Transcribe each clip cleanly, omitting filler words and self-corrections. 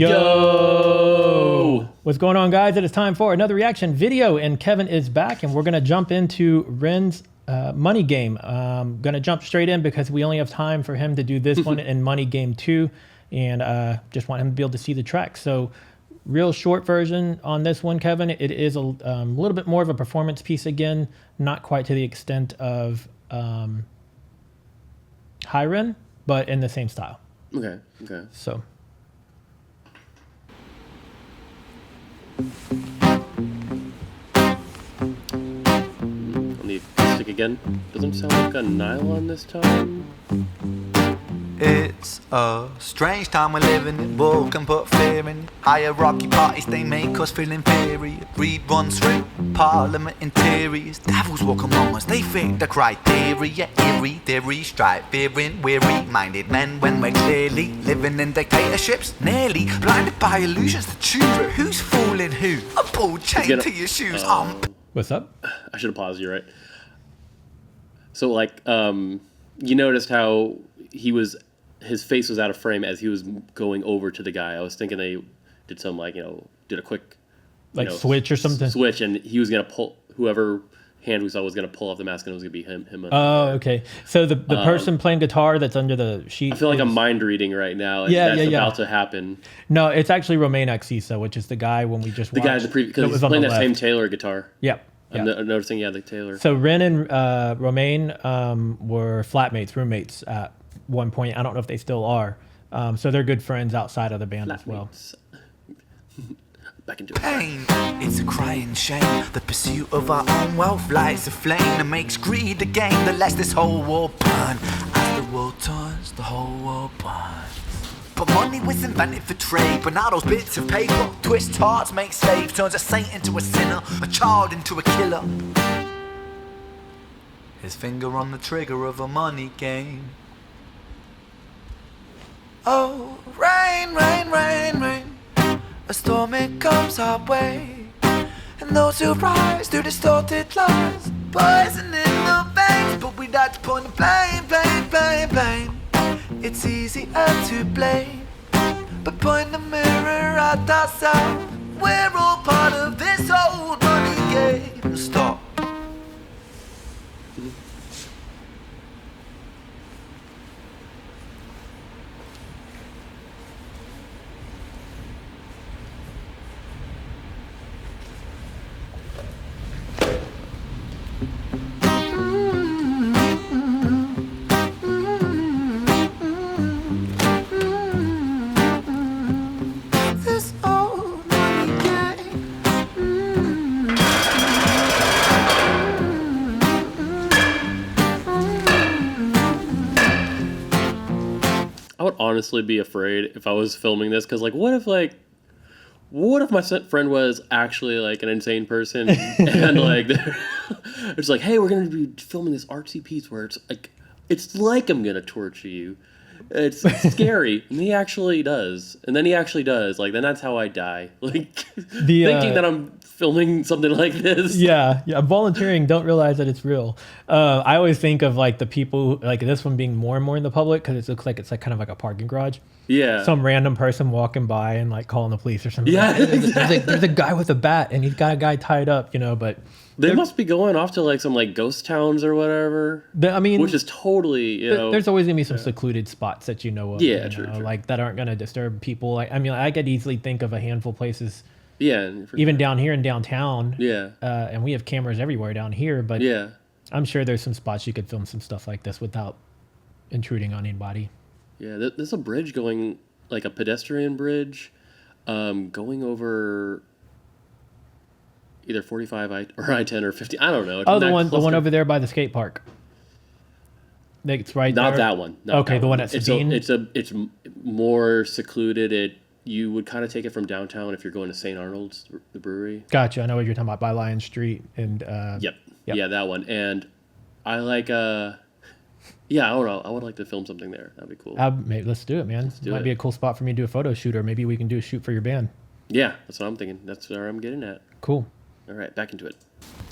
Yo! What's going on, guys? It is time for another reaction video, and Kevin is back, and we're going to jump into Ren's Money Game. Going to jump straight in because we only have time for him to do this one in Money Game 2, and just want him to be able to see the track. So, real short version on this one, Kevin. It is a little bit more of a performance piece again, not quite to the extent of High Ren, but in the same style. Okay. So. On the acoustic again. Doesn't sound like a nylon this time. It's a strange time we're living in. Walk put fear in. Hierarchy parties, they make us feel inferior. Read runs through parliament interiors. Devils walk among us, they fit the criteria. Eerie theory, strife, fearing, weary-minded men when we're clearly living in dictatorships. Nearly blinded by illusions to choose who's fooling who. A pull chain to your shoes. What's up? I should have paused you, right? So, like, you noticed how his face was out of frame as he was going over to the guy. I was thinking they did some, like, did a quick... switch or something? Switch, and he was going to pull... Whoever hand we saw was going to pull off the mask, and it was going to be him. Oh, okay. So the person playing guitar that's under the sheet... I feel like I'm mind reading right now, and that's about to happen. No, it's actually Romain Axisa, which is the guy when we just watched. The guy at the previous... Because he's playing that same Taylor guitar. Yep. I'm noticing, the Taylor. So Ren and Romain were flatmates, roommates at one point. I don't know if they still are. So they're good friends outside of the band as well. Back into pain. It's a crying shame. The pursuit of our own wealth lights a flame that makes greed a game that lets this whole world burn. As the world turns, the whole world burns. But money was invented for trade, but now those bits of paper twist hearts, make slaves, turns a saint into a sinner, a child into a killer. His finger on the trigger of a money game. Oh, rain, rain, rain, rain. A storm it comes our way, and those who rise through distorted lies, poison in the veins. But we like to point the blame. It's easier to blame, but point the mirror at ourselves. We're all part of this old money game. Stop. I would honestly be afraid if I was filming this, because, like, what if my friend was actually, like, an insane person, and, like, it's like, hey, we're going to be filming this artsy piece where it's like I'm going to torture you. It's scary. And he actually does. And then he actually does. Like, then that's how I die. Like, thinking that I'm filming something like this. Yeah. Volunteering, don't realize that it's real. I always think of, like, the people, like, this one being more and more in the public because it looks like it's, like, kind of like a parking garage. Yeah. Some random person walking by and, like, calling the police or something. Yeah. There's a guy with a bat, and he's got a guy tied up, but... They must be going off to, like, some, like, ghost towns or whatever. Which is totally, There's always going to be some secluded spots that you know of. Yeah, true. Like, that aren't going to disturb people. Like, I could easily think of a handful of places. Yeah. Even down here in downtown. Yeah. And we have cameras everywhere down here. But yeah, I'm sure there's some spots you could film some stuff like this without intruding on anybody. Yeah, there's a bridge going, like a pedestrian bridge, going over... either 45 or I-10 or 50. I don't know. Oh, the one over there by the skate park. It's right there. Not that one. Okay, the one at Sabine. It's more secluded. You would kind of take it from downtown if you're going to St. Arnold's, the brewery. Gotcha. I know what you're talking about, by Lion Street and. Yep. Yeah, that one. And I like. I don't know. I would like to film something there. That'd be cool. Maybe, let's do it, man. It might be a cool spot for me to do a photo shoot, or maybe we can do a shoot for your band. Yeah, that's what I'm thinking. That's where I'm getting at. Cool. All right, back into it.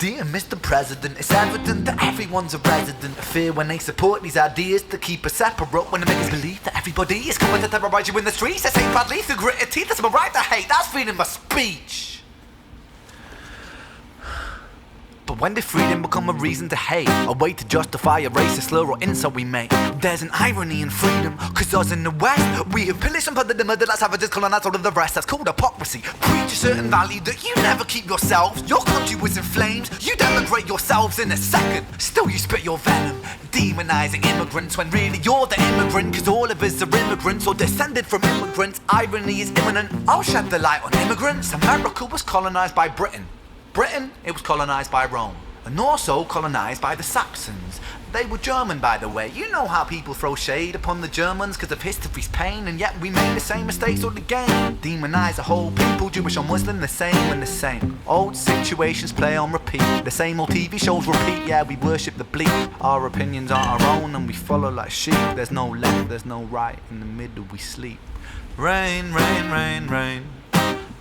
Dear Mr. President, it's evident that everyone's a resident of fear when they support these ideas that keep us separate, when they make us believe that everybody is coming to terrorize you in the streets. They say badly through gritted teeth, that's my right to hate, that's freedom of speech. But when did freedom become a reason to hate? A way to justify a racist slur or insult we make? There's an irony in freedom, cause us in the West, we have pillaged and plundered the murder like savages, colonized all of the rest. That's called hypocrisy. Preach a certain value that you never keep yourselves. Your country was in flames, you denigrate yourselves in a second. Still you spit your venom, demonizing immigrants when really you're the immigrant, cause all of us are immigrants or descended from immigrants. Irony is imminent, I'll shed the light on immigrants. America was colonized by Britain. Britain, it was colonized by Rome, and also colonized by the Saxons. They were German, by the way. You know how people throw shade upon the Germans because of history's pain, and yet we made the same mistakes all again. Demonize a whole people, Jewish or Muslim, the same and the same. Old situations play on repeat, the same old TV shows repeat. Yeah, we worship the bleak, our opinions are our own and we follow like sheep. There's no left, there's no right, in the middle we sleep. Rain, rain, rain, rain,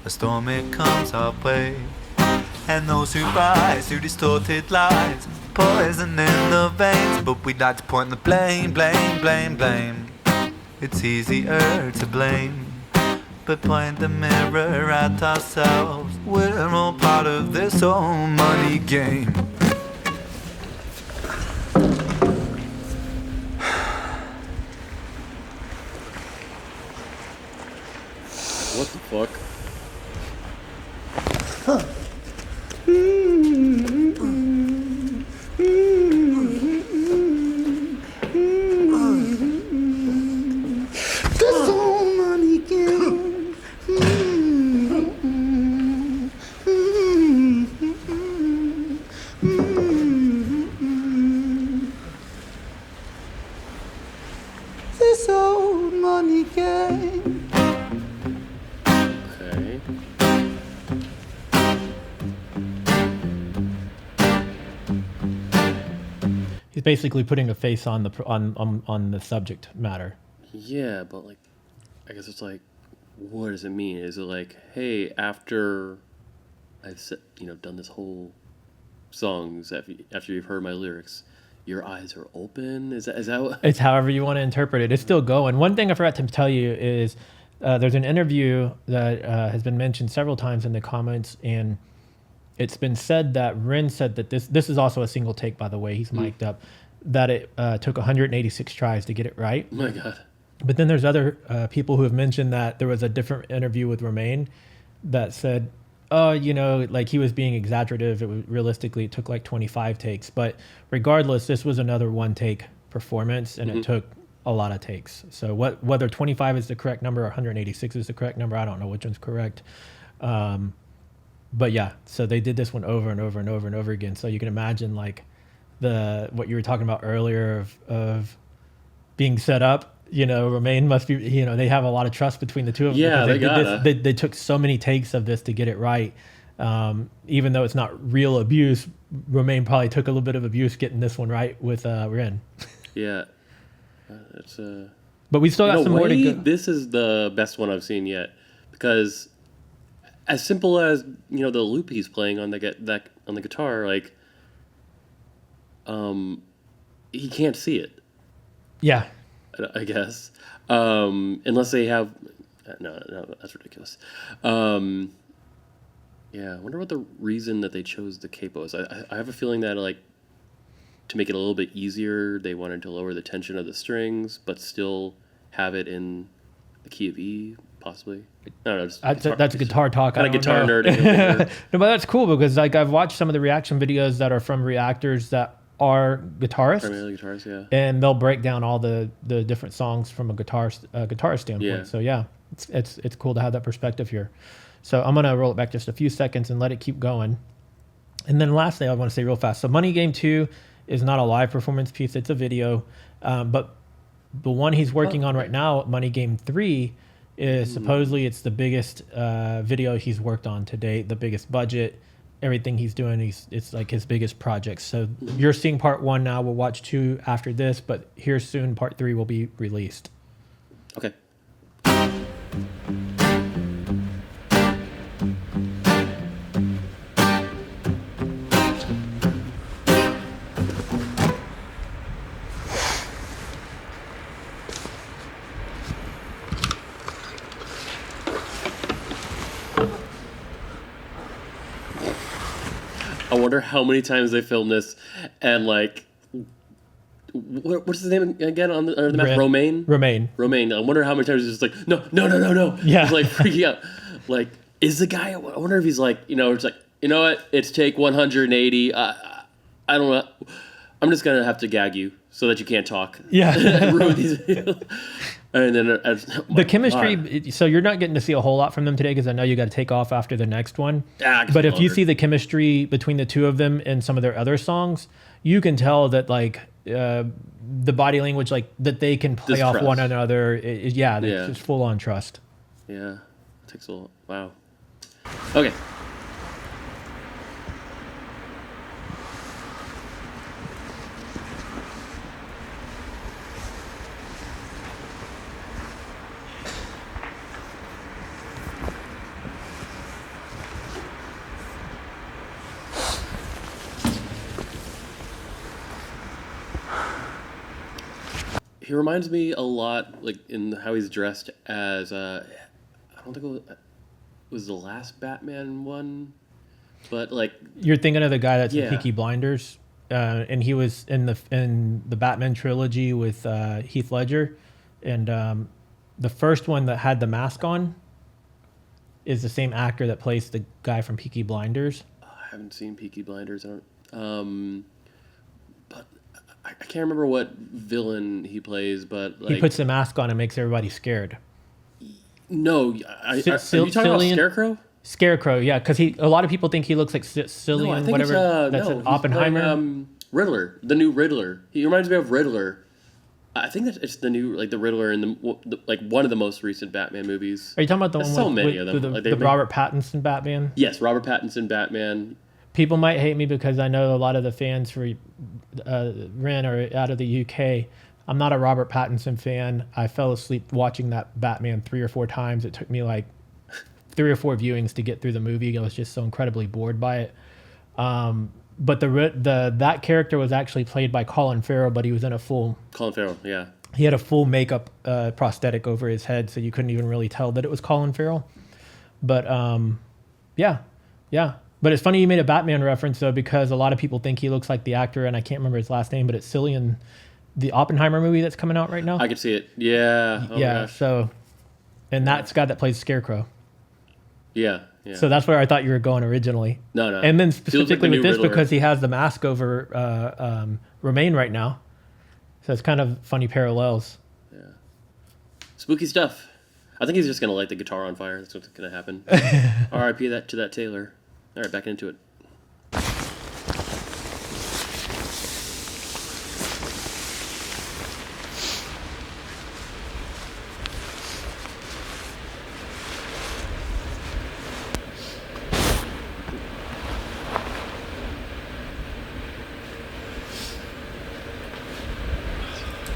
a storm it comes our way, and those who rise through distorted lies, poison in the veins. But we'd like to point the blame, blame, blame, blame. It's easier to blame, but point the mirror at ourselves. We're all part of this whole money game. What the fuck? This old money game. Okay. He's basically putting a face on the on the subject matter. Yeah, but like, I guess it's like, what does it mean? Is it like, hey, after I've said, done this whole songs, after you've heard my lyrics, your eyes are open? Is that what? It's however you want to interpret it. It's still going. One thing I forgot to tell you is there's an interview that has been mentioned several times in the comments, and it's been said that Ren said that this is also a single take, by the way. He's mic'd up. That it took 186 tries to get it right. Oh my God. But then there's other people who have mentioned that there was a different interview with Romain that said, oh, like he was being exaggerative. Realistically, it took like 25 takes. But regardless, this was another one take performance, and it took a lot of takes. So whether 25 is the correct number or 186 is the correct number, I don't know which one's correct. But yeah, so they did this one over and over and over and over again. So you can imagine like what you were talking about earlier of being set up. Romain must be, they have a lot of trust between the two of them. Yeah, they took so many takes of this to get it right. Even though it's not real abuse, Romain probably took a little bit of abuse getting this one right with Ren. Yeah. It's But we still got some more to go. This is the best one I've seen yet, because as simple as the loop he's playing on the guitar, like he can't see it. Yeah. I guess, unless they have. No, that's ridiculous. Yeah, I wonder what the reason that they chose the capo is. I have a feeling that like to make it a little bit easier, they wanted to lower the tension of the strings, but still have it in the key of E, possibly. I don't know. That's guitar talk. Kind of guitar nerd. No, but that's cool because like I've watched some of the reaction videos that are from reactors that are guitarists. Primarily guitars, yeah. And they'll break down all the different songs from a guitar standpoint. Yeah. So yeah, it's cool to have that perspective here. So I'm gonna roll it back just a few seconds and let it keep going. And then last thing I want to say real fast. So Money Game 2 is not a live performance piece; it's a video. But the one he's working on right now, Money Game 3, is supposedly it's the biggest video he's worked on to date, the biggest budget. Everything he's doing, it's like his biggest project. So you're seeing part 1 now. We'll watch 2 after this, but here soon, part 3 will be released. Okay. I wonder how many times they filmed this, and like, what's his name again on the map? Romaine. Romaine. I wonder how many times he's just like, no. Yeah. He's like freaking out. Like, is the guy? I wonder if he's like, it's like, you know what? It's take 180. I don't know. I'm just gonna have to gag you so that you can't talk. Yeah. Ruin these videos. And then the chemistry. So you're not getting to see a whole lot from them today because I know you got to take off after the next one. But if you see the chemistry between the two of them in some of their other songs, you can tell that like the body language, like that they can play off one another. It's just full on trust. Yeah, it takes a lot. Wow. Okay. He reminds me a lot, like in how he's dressed as. I don't think it was the last Batman one, but like you're thinking of the guy that's in Peaky Blinders, and he was in the Batman trilogy with Heath Ledger, and the first one that had the mask on is the same actor that plays the guy from Peaky Blinders. I haven't seen Peaky Blinders. But I can't remember what villain he plays, but like, he puts the mask on and makes everybody scared. No, are you talking about Scarecrow? Scarecrow, yeah, because a lot of people think he looks like Cillian, whatever. That's an Oppenheimer. Playing, Riddler, the new Riddler. He reminds me of Riddler. I think that it's the new, like the Riddler in the like one of the most recent Batman movies. Are you talking about the one with the Robert Pattinson Batman? Yes, Robert Pattinson Batman. People might hate me because I know a lot of the fans for Ren are out of the UK. I'm not a Robert Pattinson fan. I fell asleep watching that Batman 3 or 4 times. It took me like 3 or 4 viewings to get through the movie. I was just so incredibly bored by it. But that character was actually played by Colin Farrell, but he was in a full... Colin Farrell, yeah. He had a full makeup prosthetic over his head, so you couldn't even really tell that it was Colin Farrell. But yeah. But it's funny you made a Batman reference, though, because a lot of people think he looks like the actor, and I can't remember his last name, but it's Cillian, the Oppenheimer movie that's coming out right now. I could see it. Yeah. Oh yeah. So, and that's the guy that plays Scarecrow. Yeah. So that's where I thought you were going originally. No. And then specifically with this, Riddler, because he has the mask over Romaine right now. So it's kind of funny parallels. Yeah. Spooky stuff. I think he's just going to light the guitar on fire. That's what's going to happen. R.I.P. to that Taylor. All right, back into it.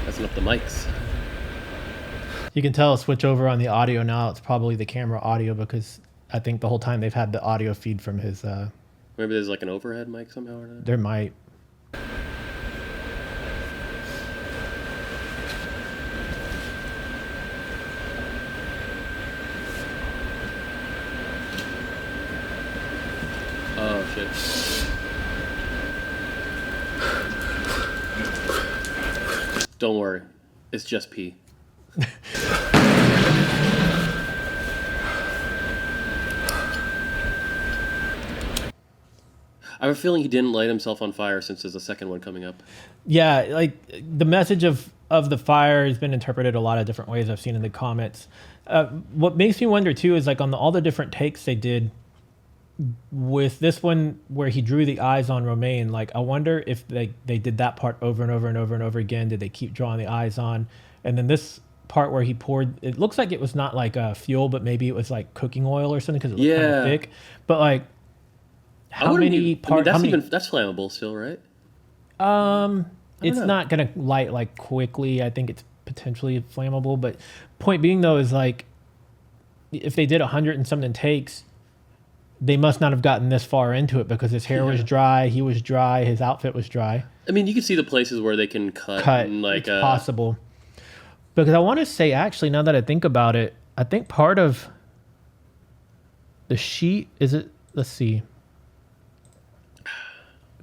Messing up the mics. You can tell switch over on the audio now. It's probably the camera audio because I think the whole time they've had the audio feed from his... Maybe there's like an overhead mic somehow or not? There might. Oh, shit. Don't worry. It's just pee. I have a feeling he didn't light himself on fire since there's a second one coming up. Yeah, like the message of the fire has been interpreted a lot of different ways I've seen in the comments. What makes me wonder too is like on all the different takes they did with this one where he drew the eyes on Romaine, like I wonder if they did that part over and over and over and over again. Did they keep drawing the eyes on? And then this part where he poured, it looks like it was not like fuel, but maybe it was like cooking oil or something because it looked kind of thick. But like, how many parts? That's flammable still, right? It's not gonna light like quickly. I think it's potentially flammable. But point being though is like, if they did 100 and something takes, they must not have gotten this far into it because his hair was dry, he was dry, his outfit was dry. I mean, you can see the places where they can cut. And like, it's possible. Because I want to say, actually, now that I think about it, I think part of the sheet is it. Let's see.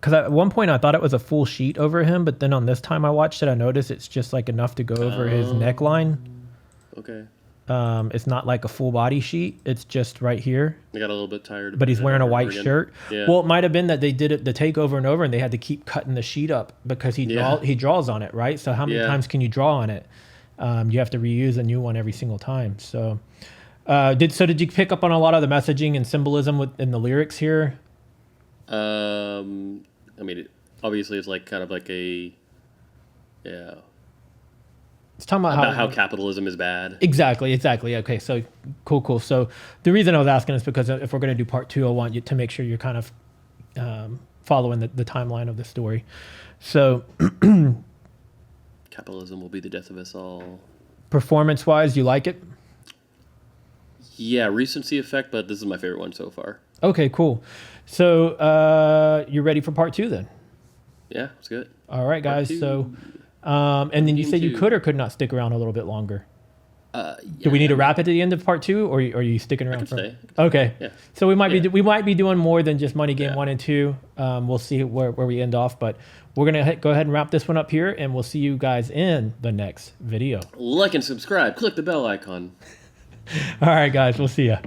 because at one point I thought it was a full sheet over him, but then on this time I watched it, I noticed it's just like enough to go over his neckline. Okay. It's not like a full body sheet. It's just right here. I got a little bit tired. But he's wearing a white shirt. Yeah. Well, it might have been that they did it the take over and over, and they had to keep cutting the sheet up because he draws on it, right? So how many times can you draw on it? You have to reuse a new one every single time. So, did you pick up on a lot of the messaging and symbolism in the lyrics here? I mean, obviously, it's like kind of like a It's talking about how capitalism is bad. Exactly. Okay, so cool. So the reason I was asking is because if we're going to do part 2, I want you to make sure you're kind of following the timeline of the story. So Capitalism will be the death of us all. Performance-wise, you like it? Yeah, recency effect, but this is my favorite one so far. Okay, cool. So you're ready for part 2 then? Yeah, it's good. All right, guys. So, and then you said you could or could not stick around a little bit longer. Do we need to wrap it at the end of part 2, or are you sticking around? Stay. Okay. Yeah. So we might be doing more than just Money Game 1 and 2. We'll see where we end off, but we're gonna go ahead and wrap this one up here, and we'll see you guys in the next video. Like and subscribe. Click the bell icon. All right, guys. We'll see ya.